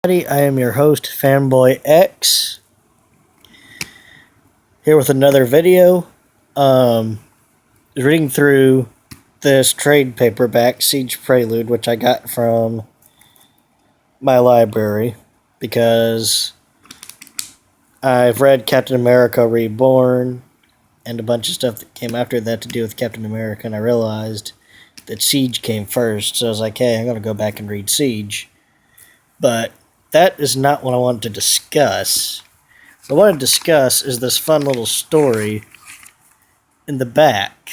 I am your host, Fanboy X, here with another video. Reading through this trade paperback, Siege Prelude, which I got from my library because I've read Captain America Reborn and a bunch of stuff that came after that to do with Captain America, and I realized that Siege came first, so I was like, hey, I'm going to go back and read Siege. But that is not what I wanted to discuss. What I want to discuss is this fun little story in the back.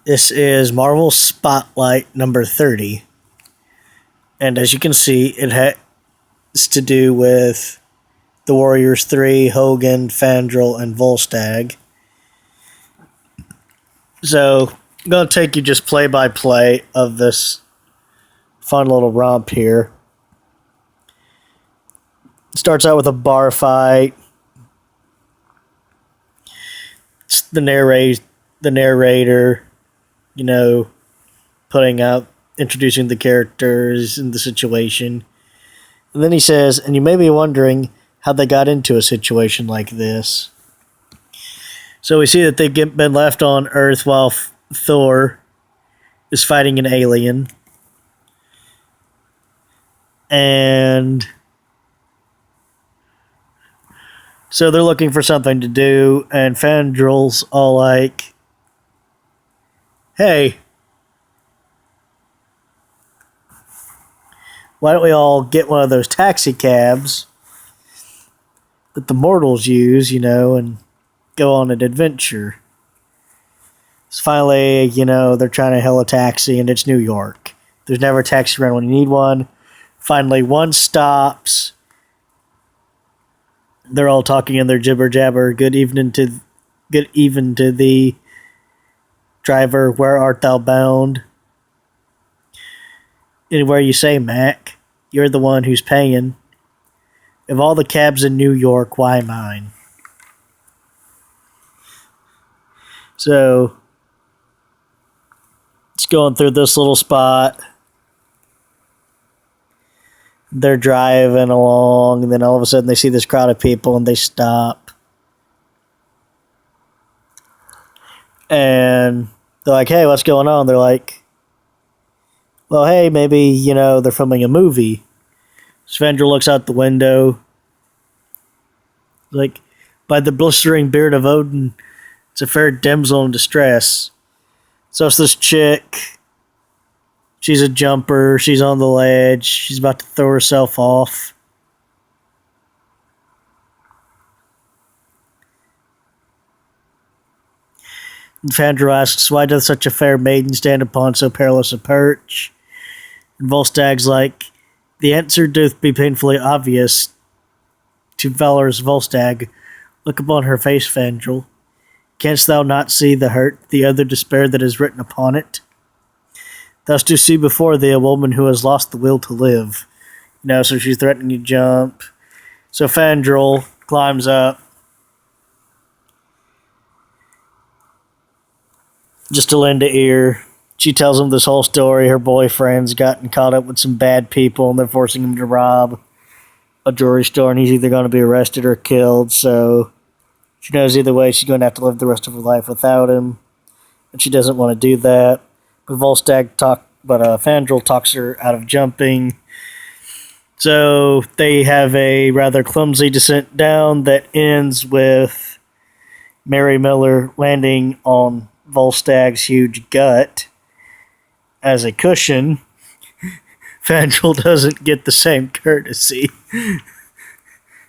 This is Marvel Spotlight number 30. And as you can see, it has to do with the Warriors 3, Hogan, Fandral, and Volstagg. So, I'm going to take you just play-by-play of this fun little romp here. It starts out with a bar fight. It's the narrator, introducing the characters and the situation. And then he says, and you may be wondering how they got into a situation like this. So we see that they've been left on Earth while Thor is fighting an alien. And so they're looking for something to do, and Fandral's all like, hey, why don't we all get one of those taxi cabs that the mortals use, and go on an adventure. So finally, they're trying to hail a taxi, and it's New York. There's never a taxi around when you need one. Finally, one stops. They're all talking in their jibber jabber. Good evening to the driver. Where art thou bound? Anywhere you say, Mac. You're the one who's paying. Of all the cabs in New York, why mine? So, it's going through this little spot. They're driving along, and then all of a sudden they see this crowd of people, and they stop. And they're like, hey, what's going on? They're like, well, hey, maybe, they're filming a movie. Svendra looks out the window. Like, by the blistering beard of Odin, it's a fair damsel in distress. So it's this chick. She's a jumper. She's on the ledge. She's about to throw herself off. And Fandral asks, why doth such a fair maiden stand upon so perilous a perch? And Volstagg's like, the answer doth be painfully obvious to valorous Volstagg. Look upon her face, Fandral. Canst thou not see the hurt, the other despair that is written upon it? Thou do see before thee a woman who has lost the will to live. So she's threatening to jump. So Fandral climbs up. Just to lend an ear. She tells him this whole story. Her boyfriend's gotten caught up with some bad people, and they're forcing him to rob a jewelry store, and he's either going to be arrested or killed, so she knows either way she's going to have to live the rest of her life without him, and she doesn't want to do that. But Fandral talks her out of jumping. So they have a rather clumsy descent down that ends with Mary Miller landing on Volstagg's huge gut as a cushion. Fandral doesn't get the same courtesy.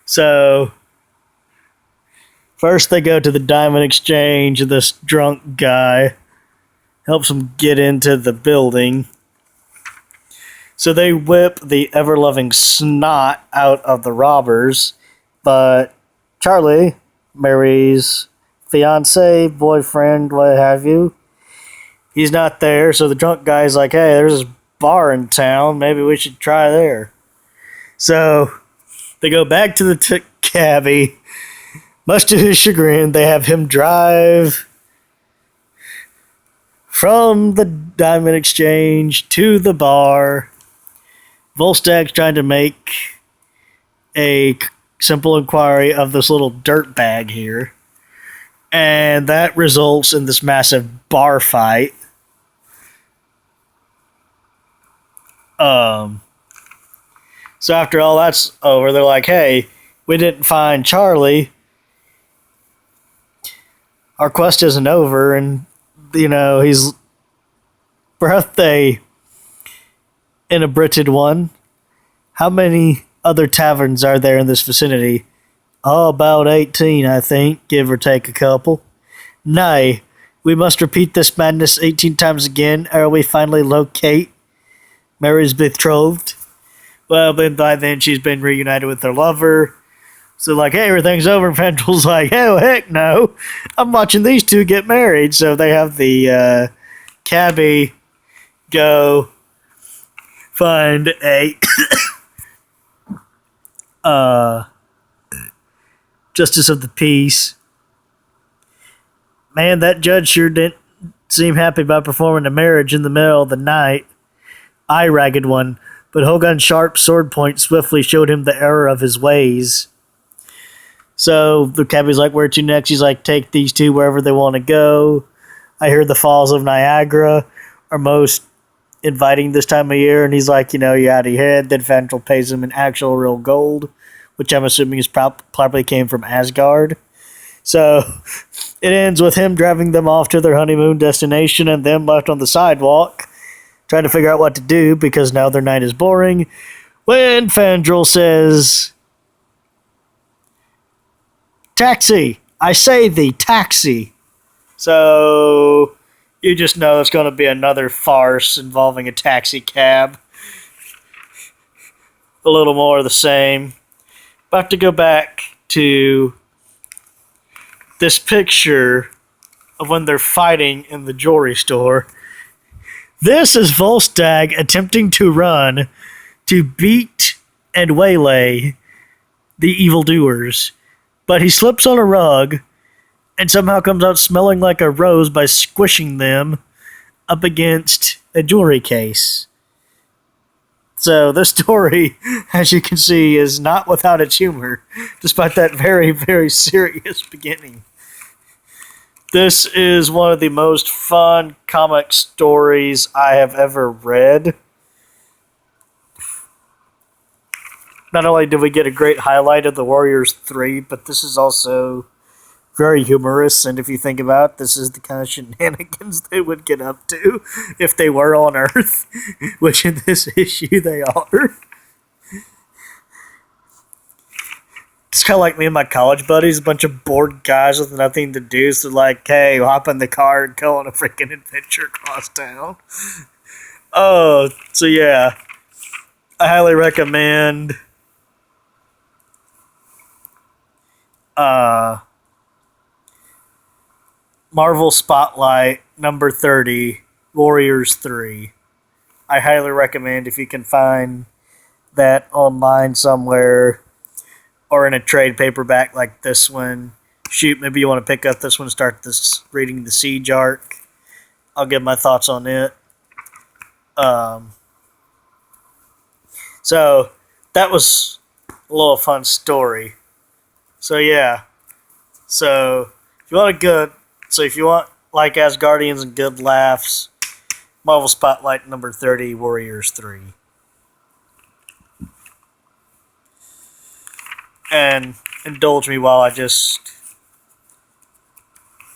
So first they go to the diamond exchange. This drunk guy helps them get into the building. So they whip the ever-loving snot out of the robbers. But Charlie, Mary's fiance, boyfriend, what have you, he's not there. So the drunk guy's like, hey, there's this bar in town. Maybe we should try there. So they go back to the cabbie. Much to his chagrin, they have him drive From the diamond exchange to the bar, Volstag's trying to make a simple inquiry of this little dirt bag here. And that results in this massive bar fight. So after all that's over, they're like, hey, we didn't find Charlie. Our quest isn't over, and, his birthday in a Britain one. How many other taverns are there in this vicinity? Oh, about 18, I think, give or take a couple. Nay, we must repeat this madness 18 times again, ere we finally locate Mary's betrothed. Well, then by then she's been reunited with her lover. So like, hey, everything's over. And Ventral's like, hell, heck no. I'm watching these two get married. So they have the cabbie go find a justice of the peace. Man, that judge sure didn't seem happy about performing a marriage in the middle of the night. I ragged one, but Hogun's sharp sword point swiftly showed him the error of his ways. So the cabbie's like, where to next? He's like, take these two wherever they want to go. I hear the falls of Niagara are most inviting this time of year. And he's like, you're out of your head. Then Ventral pays him in actual real gold, which I'm assuming is probably came from Asgard. So it ends with him driving them off to their honeymoon destination and them left on the sidewalk, trying to figure out what to do because now their night is boring. When Fandral says, taxi! I say thee, taxi! So you just know it's going to be another farce involving a taxi cab. A little more of the same. About to go back to this picture of when they're fighting in the jewelry store. This is Volstagg attempting to run to beat and waylay the evildoers. But he slips on a rug and somehow comes out smelling like a rose by squishing them up against a jewelry case. So this story, as you can see, is not without its humor, despite that very, very serious beginning. This is one of the most fun comic stories I have ever read. Not only did we get a great highlight of the Warriors 3, but this is also very humorous, and if you think about it, this is the kind of shenanigans they would get up to if they were on Earth, which in this issue they are. It's kind of like me and my college buddies, a bunch of bored guys with nothing to do, so like, hey, hop in the car and go on a freaking adventure across town. Oh, so yeah. I highly recommend Marvel Spotlight number 30, Warriors 3. I highly recommend if you can find that online somewhere or in a trade paperback like this one. Shoot, maybe you want to pick up this one, start this reading the Siege arc. I'll give my thoughts on it. So that was a little fun story. So yeah. So if you want like Asgardians and good laughs, Marvel Spotlight number 30, Warriors 3. And indulge me while I just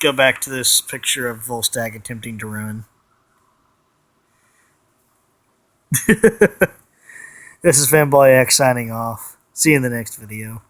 go back to this picture of Volstagg attempting to run. This is Fanboy X signing off. See you in the next video.